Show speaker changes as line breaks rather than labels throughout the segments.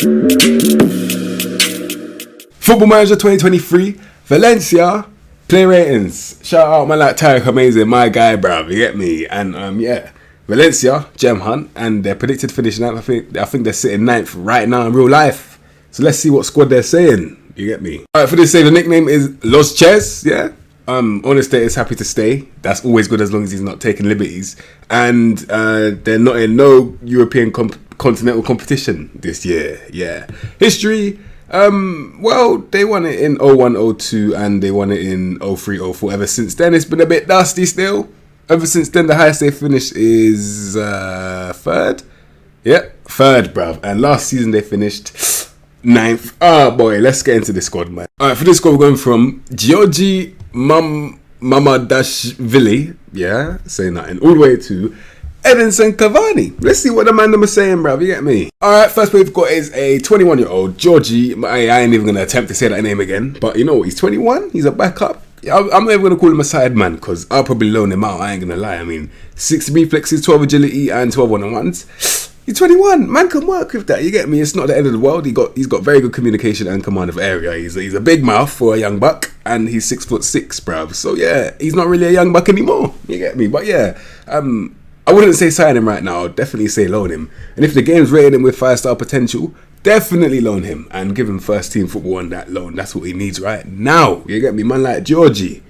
Football Manager 2023, Valencia, play ratings. Shout out man like Tarek Amazing, my guy, bruv, you get me? And yeah, Valencia, gem hunt, and they're predicted finishing ninth. I think they're sitting ninth right now in real life. So let's see what squad they're saying. You get me? Alright, for this say the nickname is Los Ches, yeah? Owner status happy to stay. That's always good as long as he's not taking liberties. And they're not in no European continental competition this year. Yeah. History, well, they won it in 01-02 and they won it in 03-04. Ever since then, it's been a bit dusty still. Ever since then, the highest they finished is third. Yep, third, bruv. And last season they finished ninth. Oh boy, let's get into this squad, man. Alright, for this squad, we're going from Georgi Mamadashvili, yeah, say nothing, all the way to Edinson Cavani. Let's see what the man them are saying, bruv, you get me? Alright, first we've got is a 21-year-old Georgi. I ain't even going to attempt to say that name again, but you know what, he's 21, he's a backup. I'm not even going to call him a side man, because I'll probably loan him out, I ain't going to lie. I mean, 6 reflexes, 12 agility, and 12 1-on-1s. He's 21. Man can work with that. You get me? It's not the end of the world. He's got very good communication and command of area. He's a big mouth for a young buck, and he's 6'6", bruv. So yeah, he's not really a young buck anymore. You get me? But yeah, I wouldn't say sign him right now. I'd definitely say loan him. And if the game's rated him with 5-star potential, definitely loan him and give him first team football on that loan. That's what he needs right now. You get me? Man like Georgie.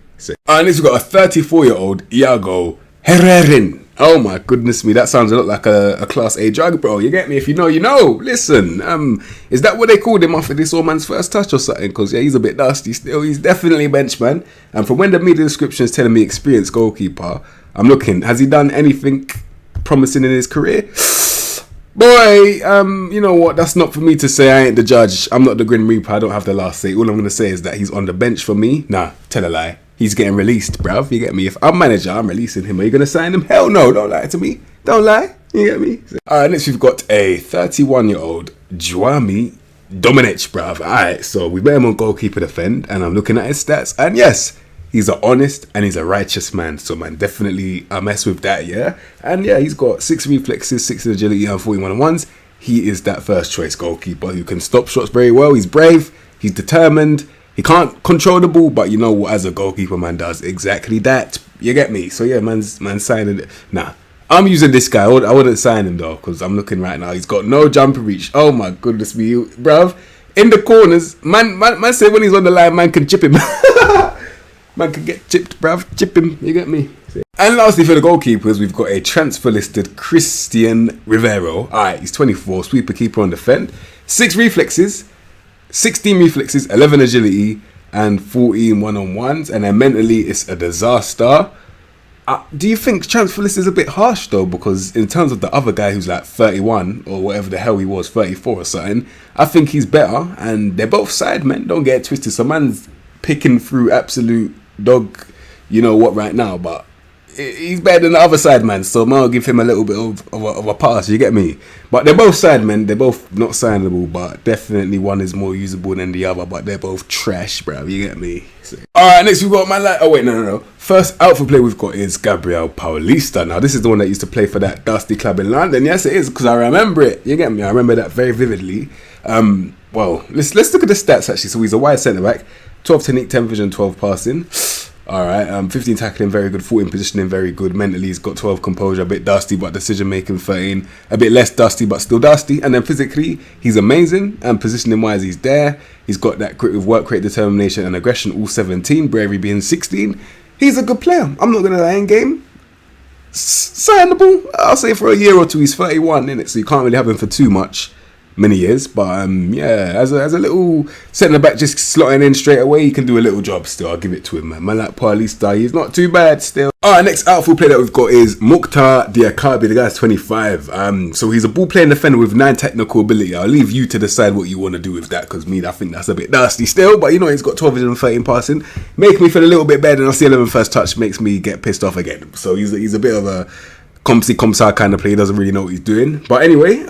And this we've got a 34-year-old Iago Herrerin. Oh my goodness me, that sounds a lot like a Class A drug, bro. You get me? If you know, you know. Listen, is that what they called him after this old man's first touch or something? Because yeah, he's a bit dusty still. He's definitely a bench man. And from when the media description is telling me experienced goalkeeper, I'm looking. Has he done anything promising in his career? Boy, you know what? That's not for me to say. I ain't the judge. I'm not the Grim Reaper. I don't have the last say. All I'm going to say is that he's on the bench for me. Nah, tell a lie. He's getting released, bruv. You get me? If I'm manager, I'm releasing him. Are you going to sign him? Hell no. Don't lie to me. Don't lie. You get me? Alright, next we've got a 31-year-old Joami Dominic, bruv. Alright, so we bet him on goalkeeper defend, and I'm looking at his stats. And yes, he's an honest and he's a righteous man. So, man, definitely I mess with that, yeah? And yeah, he's got 6 reflexes, 6 in agility, and 41 1s. He is that first choice goalkeeper who can stop shots very well. He's brave. He's determined. He can't control the ball, but you know what, as a goalkeeper, man does exactly that. You get me? So yeah, man's signing it. Nah, I'm using this guy. I wouldn't sign him though, because I'm looking right now. He's got no jumper reach. Oh my goodness me, bruv. In the corners, man say when he's on the line, man can chip him. Man can get chipped, bruv. Chip him. You get me? And lastly, for the goalkeepers, we've got a transfer listed Christian Rivero. Alright, he's 24, sweeper keeper on defend. 6 reflexes. 16 reflexes, 11 agility, and 14 1-on-1s, and then mentally it's a disaster. Do you think transfer list is a bit harsh though? Because in terms of the other guy who's like 31 or whatever the hell he was, 34 or something, I think he's better, and they're both side men. Don't get it twisted. So man's picking through absolute dog, you know what, right now, but he's better than the other side man, so I'll give him a little bit of a pass, you get me? But they're both side men, they're both not signable, but definitely one is more usable than the other, but they're both trash, bro, you get me? Alright, next we've got my no. First outfield player we've got is Gabriel Paulista. Now this is the one that used to play for that dusty club in London. Yes it is, because I remember it, you get me? I remember that very vividly. Well, let's look at the stats actually. So he's a wide centre back, 12 technique, 10 vision, 12 passing. Alright, 15 tackling, very good. 14 positioning, very good. Mentally, he's got 12 composure, a bit dusty, but decision making 13. A bit less dusty, but still dusty. And then physically, he's amazing. And positioning wise, he's there. He's got that grit with work rate, determination, and aggression, all 17. Bravery being 16. He's a good player. I'm not going to lie, in game. Signable. I'll say for a year or two. He's 31, innit? So you can't really have him for too many years, but yeah, as a little centre back just slotting in straight away, he can do a little job still. I'll give it to him, man like Paulista, he's not too bad still. Alright, next outfield player that we've got is Mukhtar Diakabi. The guy's 25, so he's a ball playing defender with 9 technical ability. I'll leave you to decide what you want to do with that, because me, I think that's a bit dusty still, but you know, he's got 12 vision and 13 passing, make me feel a little bit better than I see 11 first touch, makes me get pissed off again. So he's a bit of a comsa kind of player, doesn't really know what he's doing, but anyway,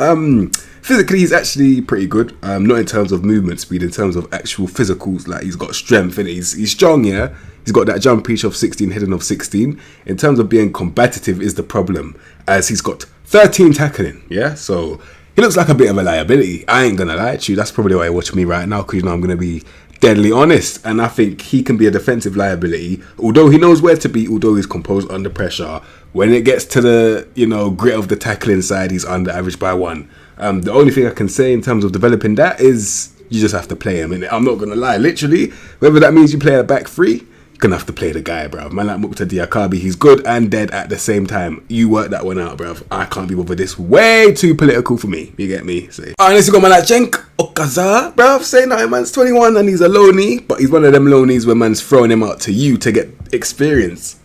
physically, he's actually pretty good. Not in terms of movement speed, in terms of actual physicals. Like, he's got strength in it. He's strong, yeah. He's got that jump reach of 16, heading of 16. In terms of being combative is the problem, as he's got 13 tackling, yeah. So he looks like a bit of a liability. I ain't gonna lie to you. That's probably why you're watching me right now, because you know I'm gonna be deadly honest. And I think he can be a defensive liability, although he knows where to be, although he's composed under pressure. When it gets to the, you know, grit of the tackling side, he's under average by 1. The only thing I can say in terms of developing that is you just have to play him. And I'm not gonna lie, literally, whether that means you play a back 3, gonna have to play the guy, bruv. Man like Mukta Diakabi, he's good and dead at the same time. You work that one out, bruv. I can't be bothered. This way too political for me. You get me? Say. Alright, let's go, man like Cenk Okaza, bruv. Say nothing, man's 21 and he's a loanee, but he's one of them loanees where man's throwing him out to you to get experience.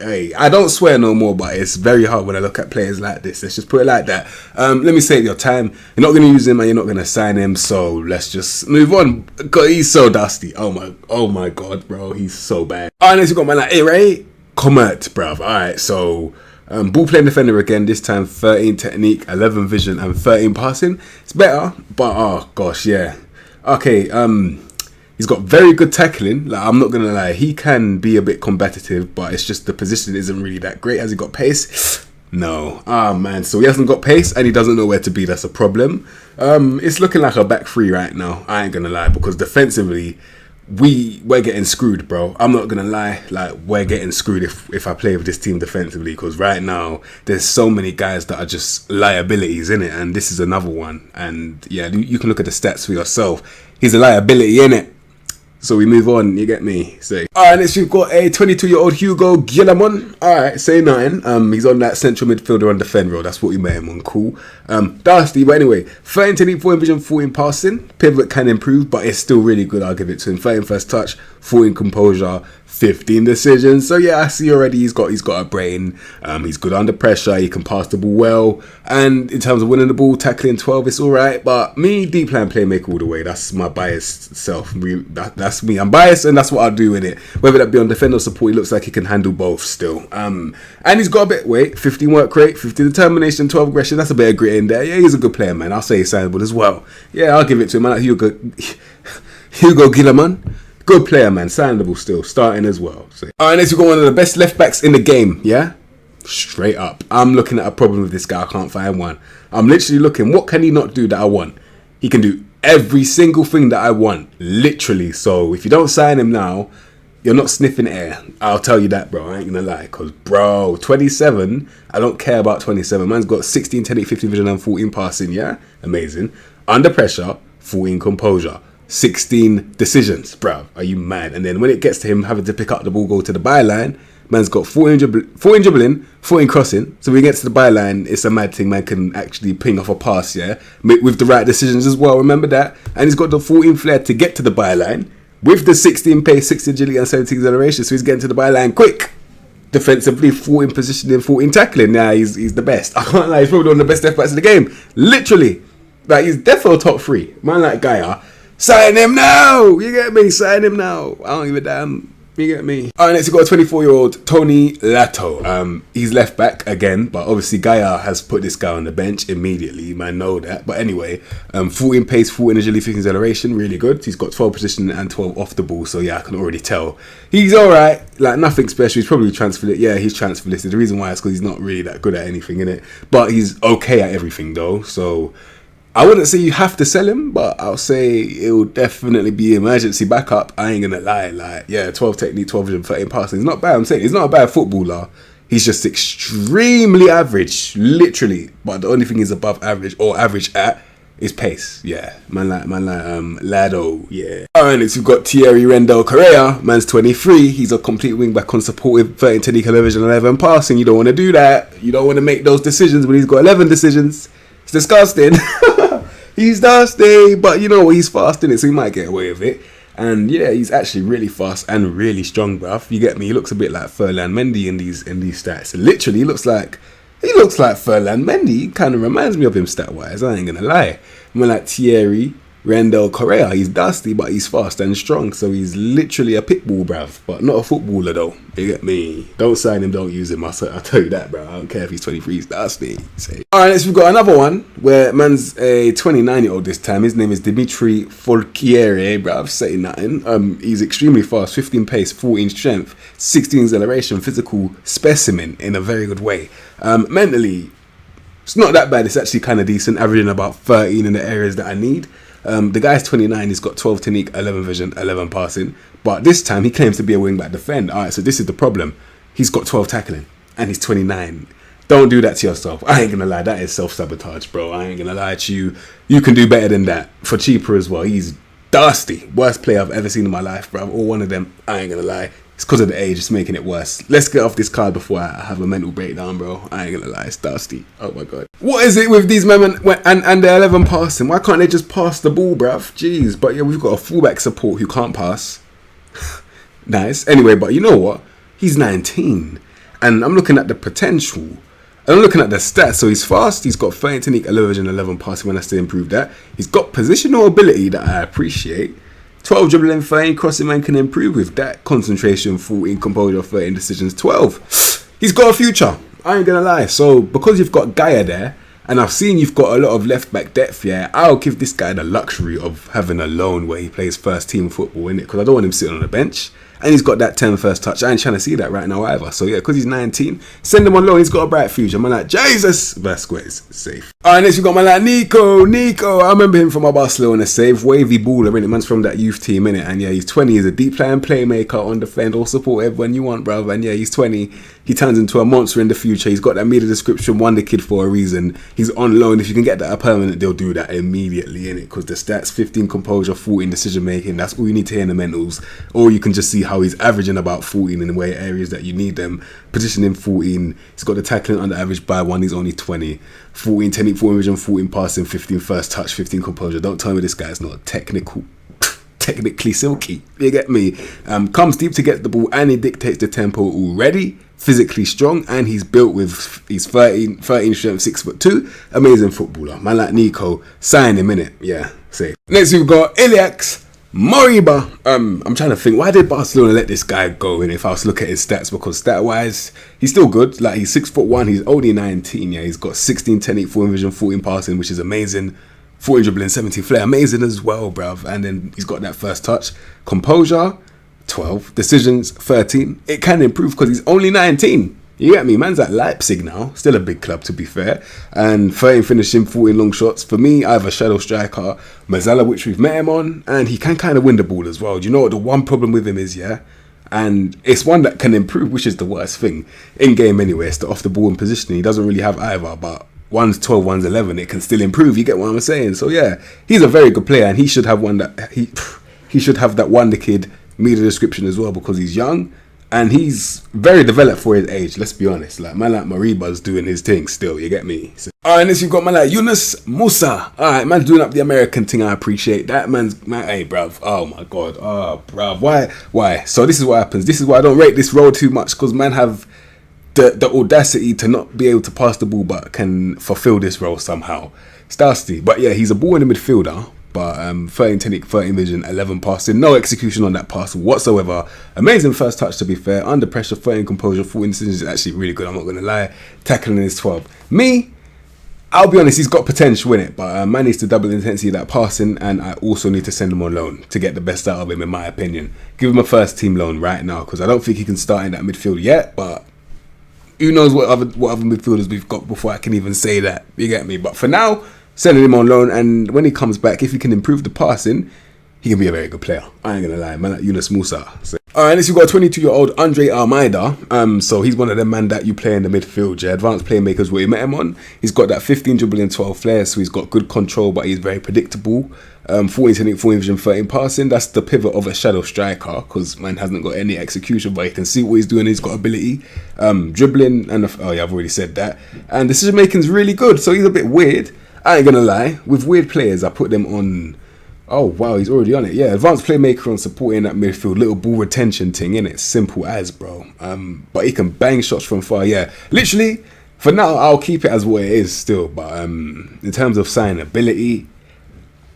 Hey, I don't swear no more, but it's very hard when I look at players like this. Let's just put it like that. Let me save your time. You're not going to use him and you're not going to sign him, so let's just move on. Because he's so dusty. Oh my god, bro. He's so bad. Alright, next we got man like Ray Comert, bruv. Alright, so ball playing defender again. This time 13 technique, 11 vision, and 13 passing. It's better, but oh gosh, yeah. Okay, he's got very good tackling. Like, I'm not gonna lie, he can be a bit combative, but it's just the position isn't really that great. Has he got pace? No. Man, so he hasn't got pace and he doesn't know where to be. That's a problem. It's looking like a back 3 right now. I ain't gonna lie, because defensively we're getting screwed, bro. I'm not gonna lie, like, we're getting screwed if I play with this team defensively, because right now there's so many guys that are just liabilities in it, and this is another one. And yeah, you can look at the stats for yourself. He's a liability in it. So we move on, you get me? Say. Alright, next we've got a 22-year-old Hugo Guillamon. Alright, say nothing. He's on that central midfielder on defend role. That's what we made him on. Cool. Dusty, but anyway, 13 technique, 14 vision, 14 passing. Pivot can improve, but it's still really good. I'll give it to him. 13 first touch, 14 composure, 15 decisions. So yeah, I see already he's got a brain. He's good under pressure. He can pass the ball well. And in terms of winning the ball, tackling 12, it's alright. But me, deep line playmaker all the way. That's my biased self. That's me. I'm biased, and that's what I'll do in it. Whether that be on defender or support, he looks like he can handle both still. And he's got a bit of weight, 15 work rate, 15 determination, 12 aggression. That's a bit of grit in there. Yeah, he's a good player, man. I'll say he's signable as well. Yeah, I'll give it to him. I like Hugo Guillamon. Good player, man. Signable still. Starting as well. So. Alright, next we got one of the best left backs in the game. Yeah? Straight up. I'm looking at a problem with this guy. I can't find one. I'm literally looking. What can he not do that I want? He can do every single thing that I want. Literally. So if you don't sign him now, you're not sniffing air. I'll tell you that, bro. I ain't gonna lie. Because, bro, 27. I don't care about 27. Man's got 16, 10, 15 vision and 14 passing. Yeah? Amazing. Under pressure, 14 composure. 16 decisions, bro. Are you mad? And then when it gets to him having to pick up the ball, go to the byline, man's got 14 dribbling, 14 crossing. So when he gets to the byline, it's a mad thing. Man can actually ping off a pass, yeah, with the right decisions as well. Remember that. And he's got the 14 flair to get to the byline with the 16 pace, 16 agility, and 17 acceleration. So he's getting to the byline quick. Defensively, 14 positioning, 14 tackling. Nah, he's the best. I can't lie. He's probably one of the best left backs in the game. Literally, like, he's definitely top 3. Man like Gaia. Sign him now! You get me? Sign him now. I don't give a damn. You get me? Alright, next we got a 24-year-old Tony Lato. He's left back again, but obviously Gaia has put this guy on the bench immediately. You might know that. But anyway, 14 pace, 14 agility, 15 acceleration, really good. He's got 12 position and 12 off the ball, so yeah, I can already tell. He's alright, like nothing special. He's probably transfer listed. Yeah, he's transfer listed. The reason why is because he's not really that good at anything, innit? But he's okay at everything though, so I wouldn't say you have to sell him, but I'll say it will definitely be emergency backup. I ain't gonna lie, like, yeah, 12 technique, 12 vision, 13 passing. He's not bad. I'm saying he's not a bad footballer. He's just extremely average, literally. But the only thing he's above average or average at is pace. Yeah, man like Lado. Yeah. Alright, next we've got Thierry Rendell Correa. Man's 23. He's a complete wing back on supportive 13 technique, 11 vision, 11 passing. You don't want to do that. You don't want to make those decisions when he's got 11 decisions. It's disgusting. He's dusty, but you know what? He's fast in it, so he might get away with it. And yeah, he's actually really fast and really strong, bruv. You get me? He looks a bit like Furlan Mendy in these stats. Literally, he looks like Furlan Mendy. He kind of reminds me of him stat wise. I ain't gonna lie. I'm like Thierry Rendell Correa. He's dusty, but he's fast and strong. So he's literally a pit bull, bruv, but not a footballer though. You get me? Don't sign him, don't use him. I'll tell you that, bro. I don't care if he's 23. He's dusty. Alright, next we've got another one where man's a 29-year-old this time. His name is Dimitri Folkiere, bruv. Say nothing. He's extremely fast. 15 pace, 14 strength, 16 acceleration, physical specimen in a very good way. Mentally, It's not that bad. It's actually kind of decent, averaging about 13 in the areas that I need. The guy's 29. He's got 12 technique, 11 vision, 11 passing. But this time he claims to be a wing-back defender. All right, so this is the problem. He's got 12 tackling and he's 29. Don't do that to yourself. I ain't gonna lie, that is self-sabotage, bro. I ain't gonna lie to you. You can do better than that for cheaper as well. He's dusty. Worst player I've ever seen in my life, bro. Or one of them. I ain't gonna lie. It's because of the age. It's making it worse. Let's get off this card before I have a mental breakdown, bro. I ain't gonna lie. It's dusty. Oh my god. What is it with these men and the 11 passing? Why can't they just pass the ball, bruv? Jeez. But yeah, we've got a fullback support who can't pass. Nice. Anyway, but you know what? He's 19. And I'm looking at the potential. And I'm looking at the stats. So he's fast. He's got 13 technique, 11 vision, 11 passing when I still improve that. He's got positional ability that I appreciate. 12 dribbling, 13 crossing, man can improve with that. Concentration, 14 composure, 13 decisions, 12. He's got a future. I ain't gonna lie. So because you've got Gaia there, and I've seen you've got a lot of left back depth, yeah, I'll give this guy the luxury of having a loan where he plays first team football, innit? Because I don't want him sitting on the bench. And he's got that 10 first touch. I ain't trying to see that right now either. So yeah, because he's 19, send him on loan. He's got a bright future. Man, like, Jesus, Vasquez, safe. Alright, next we got my like Nico. I remember him from my Barcelona save. Wavy baller, innit? Man's from that youth team, innit? And yeah, he's 20. He's a deep playing playmaker on defend. All support everyone you want, bruv. And yeah, he's 20. He turns into a monster in the future. He's got that media description, wonder kid for a reason. He's on loan. If you can get that a permanent, they'll do that immediately, innit? Because the stats, 15 composure, 14 decision making. That's all you need to hear in the mentals. Or you can just see how he's averaging about 14 in the way areas that you need them. Positioning 14. He's got the tackling under average by 1. He's only 20. 14 technique, 14 vision, 14 passing, 15 first touch, 15 composure. Don't tell me this guy's not technically silky. You get me? Comes deep to get the ball and he dictates the tempo already. Physically strong, and he's built with he's 13 strength, 6'2". Amazing footballer. Man like Nico. Sign him, innit? Yeah, safe. Next we've got Iliax Moriba. I'm trying to think, why did Barcelona let this guy go? And if I was to look at his stats, because stat wise, he's still good. Like, he's 6'1", he's only 19. Yeah, he's got 16 technique, 14 vision, 14 passing, which is amazing. 14 dribbling, 17 flair, amazing as well, bruv. And then he's got that first touch, composure, 12 decisions, 13. It can improve because he's only 19. You get me? Man's at Leipzig now. Still a big club, to be fair. And 13 finishing, 14 long shots. For me, I have a shadow striker, Mazzala, which we've met him on. And he can kind of win the ball as well. Do you know what the one problem with him is, yeah? And it's one that can improve, which is the worst thing. In game anyway, it's the off the ball and positioning. He doesn't really have either, but one's 12, one's 11. It can still improve. You get what I'm saying? So yeah, he's a very good player, and he should have one that he should have that wonder kid media description as well, because he's young and he's very developed for his age. Let's be honest. Like, man like Mariba's doing his thing still. You get me? So, alright, next you've got man like Yunus Musa. Alright, man's doing up the American thing. I appreciate that. Man, hey, bruv. Oh my god. Oh, bruv. Why? So this is what happens. This is why I don't rate this role too much, because man have the audacity to not be able to pass the ball but can fulfill this role somehow. It's dusty. But yeah, he's a ball in the midfielder. But 13 technique, 13 vision, 11 passing. No execution on that pass whatsoever. Amazing first touch, to be fair. Under pressure, 13 composure, 14 decisions is actually really good. I'm not going to lie. Tackling is 12. Me, I'll be honest, he's got potential in it. But man needs to double the intensity of that passing. And I also need to send him on loan to get the best out of him, in my opinion. Give him a first team loan right now, because I don't think he can start in that midfield yet. But who knows what other midfielders we've got before I can even say that. You get me? But for now, sending him on loan, and when he comes back, if he can improve the passing, he can be a very good player. I ain't gonna lie, man like Yunus Musa. So, alright, next you've got a 22-year-old Andre Almeida. So he's one of them man that you play in the midfield, yeah. Advanced playmakers where you met him on. He's got that 15 dribbling, 12 flair, so he's got good control, but he's very predictable. 14 technique, 14 vision, 13 passing. That's the pivot of a shadow striker, because man hasn't got any execution, but you can see what he's doing. He's got ability. Dribbling, and I've already said that. And decision making is really good, so he's a bit weird. I ain't gonna lie, with weird players, I put them on. Oh wow, he's already on it. Yeah, advanced playmaker on supporting that midfield, little ball retention thing, innit? Simple as, bro. But he can bang shots from far. Yeah, literally, for now, I'll keep it as what it is still. But in terms of signability,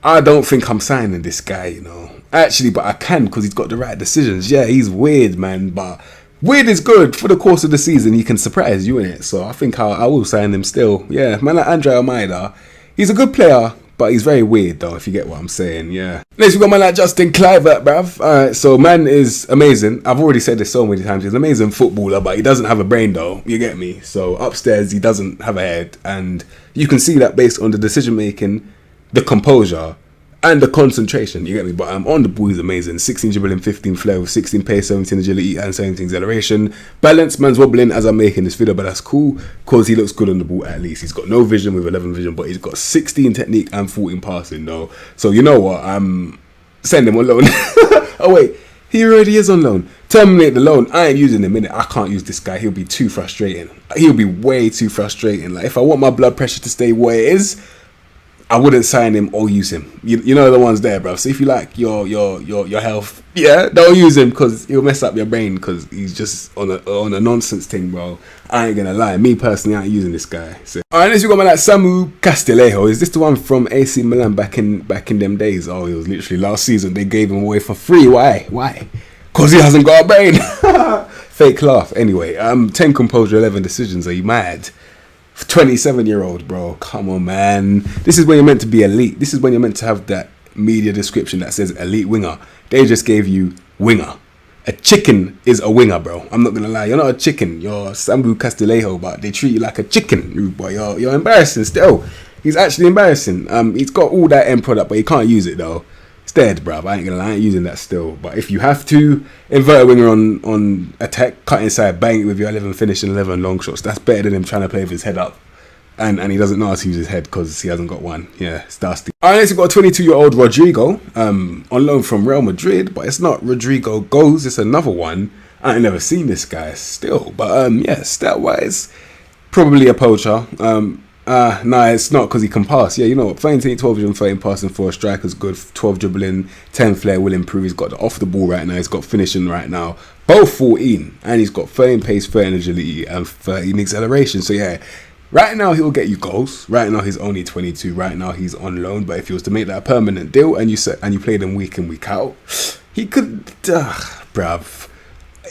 I don't think I'm signing this guy, you know. Actually, but I can, because he's got the right decisions. Yeah, he's weird, man, but weird is good. For the course of the season, he can surprise you, innit? So I think I will sign him still. Yeah, man like Andre Almeida, he's a good player, But he's very weird though, if you get what I'm saying, yeah. Next we got man like Justin Kluivert, bruv. Alright, so man is amazing. I've already said this so many times. He's an amazing footballer, but he doesn't have a brain though, you get me? So upstairs he doesn't have a head, and you can see that based on the decision making, the composure, and the concentration, you get me? But on the ball, he's amazing. 16 dribbling, 15 flair with 16 pace, 17 agility, and 17 acceleration. Balance, man's wobbling as I'm making this video, but that's cool because he looks good on the ball at least. He's got no vision with 11 vision, but he's got 16 technique and 14 passing though. So you know what? Send him on loan. Oh wait, he already is on loan. Terminate the loan. I ain't using him, innit? I can't use this guy. He'll be too frustrating. He'll be way too frustrating. Like if I want my blood pressure to stay where it is, I wouldn't sign him or use him. You know the ones there, bro. So if you like your health, yeah, don't use him because he'll mess up your brain because he's just on a nonsense thing, bro. I ain't gonna lie. Me personally, I ain't using this guy. So alright, next we got my like Samu Castillejo. Is this the one from AC Milan back in them days? Oh, it was literally last season. They gave him away for free. Why? Because he hasn't got a brain. Fake laugh. Anyway, 10 composure, 11 decisions. Are you mad? 27-year-old, bro. Come on, man. This is when you're meant to be elite. This is when you're meant to have that media description that says elite winger. They just gave you winger. A chicken is a winger, bro. I'm not gonna lie. You're not a chicken. You're Sambu Castillejo, but they treat you like a chicken. Boy, you're embarrassing still. He's actually embarrassing. He's got all that end product, but he can't use it though. It's dead, bruv. I ain't gonna lie, I ain't using that still. But if you have to invert a winger on attack, cut inside, bang it with your 11 finishing 11 long shots, that's better than him trying to play with his head up. And he doesn't know how to use his head because he hasn't got one. Yeah, it's nasty. Alright, next we've got a 22-year-old Rodrigo on loan from Real Madrid, but it's not Rodrigo Goes, it's another one. I ain't never seen this guy still. But yeah, stat-wise, probably a poacher. Nah, it's not because he can pass. Yeah, you know what? 13, 12 and 13 passing for a striker's good. 12 dribbling, 10 flair will improve. He's got the off the ball right now. He's got finishing right now. Both 14. And he's got 13 pace, 13 agility, and 13 acceleration. So yeah, right now he'll get you goals. Right now he's only 22. Right now he's on loan. But if he was to make that a permanent deal and you played him week in, week out, he could, bruv.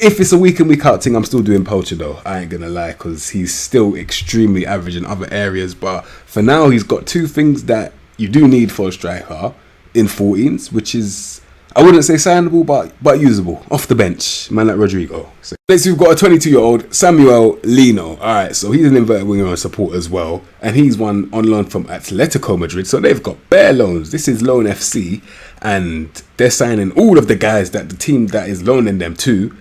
If it's a week in, week out thing, I'm still doing poacher though. I ain't gonna lie, because he's still extremely average in other areas. But for now, he's got two things that you do need for a striker in 14s, which is, I wouldn't say signable, but usable. Off the bench, man like Rodrigo. So next, we've got a 22-year-old Samuel Lino. Alright, so he's an inverted winger on support as well. And he's one on loan from Atletico Madrid. So they've got bare loans. This is Loan FC. And they're signing all of the guys that the team that is loaning them to,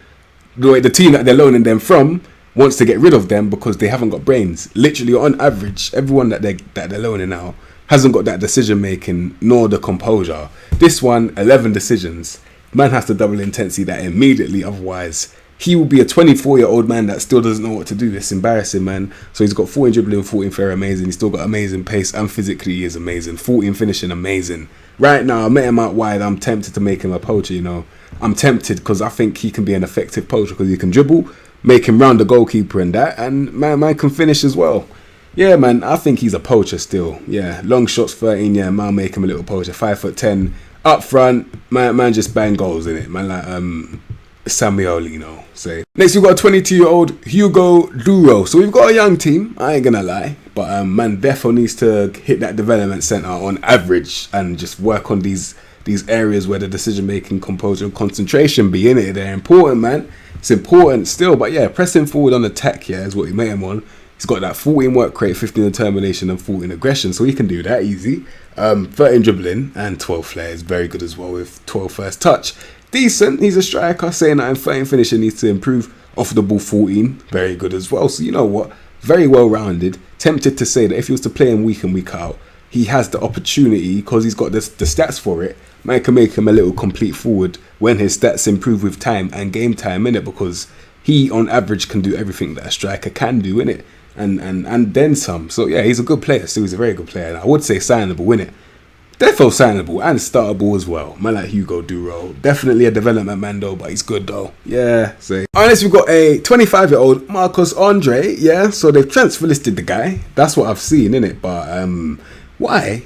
the team that they're loaning them from, wants to get rid of them because they haven't got brains. Literally, on average, everyone that they're loaning out hasn't got that decision making nor the composure. This one, 11 decisions. Man has to double intensity that immediately, otherwise he will be a 24-year-old man that still doesn't know what to do. It's embarrassing, man. So he's got 14 dribbling, 14 flair, amazing. He's still got amazing pace, and physically he is amazing. 14 finishing, amazing. Right now, I met him out wide. I'm tempted to make him a poacher, you know. I'm tempted because I think he can be an effective poacher because he can dribble, make him round the goalkeeper and that, and man can finish as well. Yeah, man, I think he's a poacher still. Yeah, long shots 13, yeah, man, make him a little poacher. 5'10", up front, man just bang goals in it. Man like Samuel Lino. Say. Next we've got a 22-year-old Hugo Duro. So we've got a young team, I ain't gonna lie. But man, defo needs to hit that development centre on average and just work on these areas where the decision making, composure and concentration be in it. They're important, man. It's important still. But yeah, pressing forward on attack, yeah, is what he made him on. He's got that 14 work rate, 15 determination and 14 aggression, so he can do that easy. 13 dribbling and 12 flair is very good as well, with 12 first touch. Decent, he's a striker, saying that 13 finishing needs to improve. Off the ball 14, very good as well. So you know what, very well rounded. Tempted to say that if he was to play him week in, week out, he has the opportunity, because he's got the stats for it. Man can make him a little complete forward when his stats improve with time and game time, innit? Because he on average can do everything that a striker can do, innit? And then some. So yeah, he's a good player. So he's a very good player. And I would say signable, innit? Defo signable and startable as well. Man like Hugo Duro. Definitely a development man though, but he's good though. Yeah, say. Honestly, we've got a 25-year-old Marcos Andre. Yeah, so they've transfer listed the guy. That's what I've seen, innit? But why?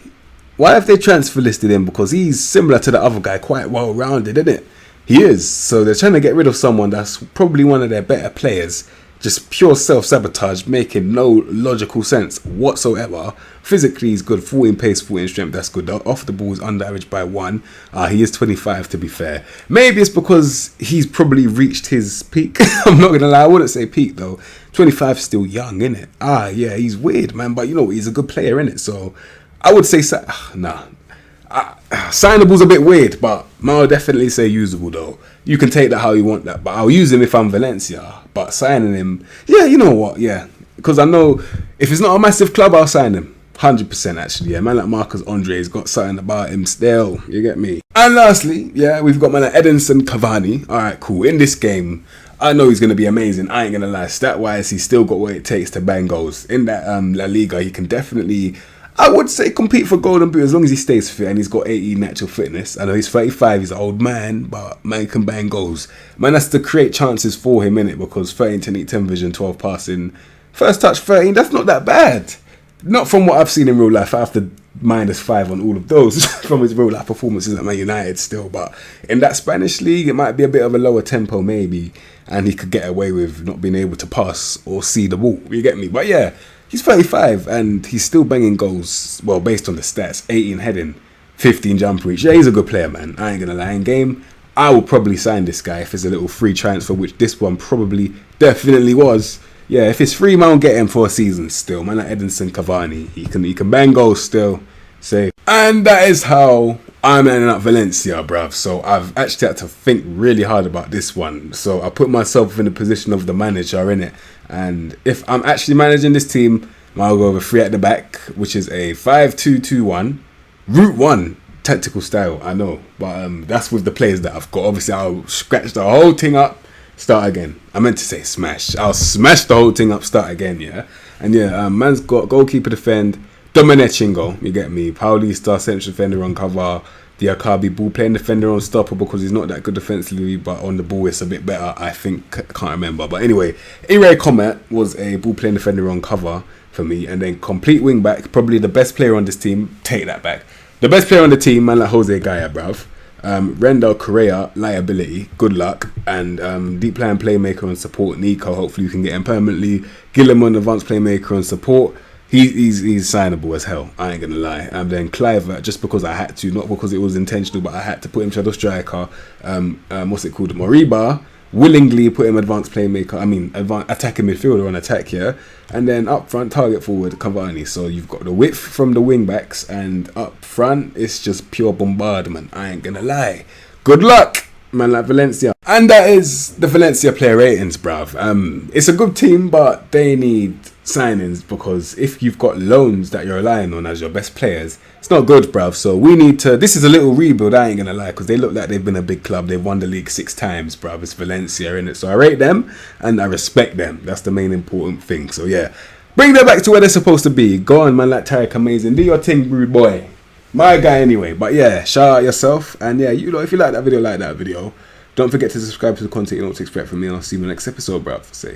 Why have they transfer listed him? Because he's similar to the other guy, quite well rounded, isn't it? He is. So they're trying to get rid of someone that's probably one of their better players, just pure self-sabotage, making no logical sense whatsoever. Physically, he's good. 14 pace, 14 strength, that's good. Off the ball is under average by 1. He is 25, to be fair. Maybe it's because he's probably reached his peak. I'm not going to lie, I wouldn't say peak, though. 25 is still young, innit? Yeah, he's weird, man. But, you know, he's a good player, innit? So, I would say, nah. Signable's a bit weird, but I'll definitely say usable, though. You can take that how you want that, but I'll use him if I'm Valencia. But signing him, yeah, you know what, yeah. Because I know if it's not a massive club, I'll sign him. 100% actually, yeah. Man like Marcus Andre's got something about him still, you get me? And lastly, yeah, we've got man like Edinson Cavani. Alright, cool. In this game, I know he's going to be amazing. I ain't going to lie. Stat-wise, he's still got what it takes to bang goals. In that La Liga, he can definitely, I would say, compete for Golden Boot as long as he stays fit and he's got 80 natural fitness. I know he's 35, he's an old man, but man can bang goals. Man has to create chances for him, innit? Because 13 technique, 10 vision, 12 passing, first touch 13, that's not that bad. Not from what I've seen in real life. I have to -5 on all of those from his real life performances at Man United still. But in that Spanish league, it might be a bit of a lower tempo maybe. And he could get away with not being able to pass or see the ball. You get me? But yeah, he's 35 and he's still banging goals. Well, based on the stats, 18 heading, 15 jump reach. Yeah, he's a good player, man. I ain't going to lie. In game, I will probably sign this guy if it's a little free transfer, which this one probably definitely was. Yeah, if it's free, man, get him for a season still. Man, like Edinson Cavani, he can bang goals still. Say, and that is how I'm ending up Valencia, bruv. So I've actually had to think really hard about this one. So I put myself in the position of the manager, innit? And if I'm actually managing this team, I'll go over 3 at the back, which is a 5-2-2-1, Route 1 tactical style. I know, but that's with the players that I've got. Obviously, I'll scratch the whole thing up. Start again. I meant to say smash. I'll smash the whole thing up, start again, yeah? And yeah, man's got goalkeeper defend, Domenechingo, you get me? Paulista, central defender on cover, Diakabi, ball playing defender on stopper because he's not that good defensively, but on the ball it's a bit better, I think. Can't remember. But anyway, Ire Comet was a ball playing defender on cover for me, and then complete wing back, probably the best player on this team, take that back. The best player on the team, man like Jose Gaya, bruv. Rendell Correa, liability, good luck, and deep plan playmaker on support, Nico, hopefully you can get him permanently. Gilliman, advanced playmaker on support, he's signable as hell, I ain't gonna lie. And then Clive, just because I had to, not because it was intentional, but I had to put him shadow striker, what's it called, Moriba, willingly put him advanced playmaker, advanced attacking midfielder on attack here, and then up front, target forward, Cavani. So you've got the width from the wing backs, and up front, it's just pure bombardment, I ain't gonna lie. Good luck, man like Valencia. And that is the Valencia player ratings, bruv. It's a good team, but they need signings, because if you've got loans that you're relying on as your best players, it's not good, bruv. So we need to, this is a little rebuild, I ain't gonna lie, because they look like they've been a big club. They've won the league 6 times, bruv. It's Valencia, innit? So I rate them and I respect them. That's the main important thing. So yeah, bring them back to where they're supposed to be. Go on, man like Tarek, amazing. Do your thing, rude boy. My guy anyway. But yeah, shout out yourself. And yeah, you know, if you like that video, don't forget to subscribe to the content you know what to expect from me, and I'll see you in the next episode, bruv. Say.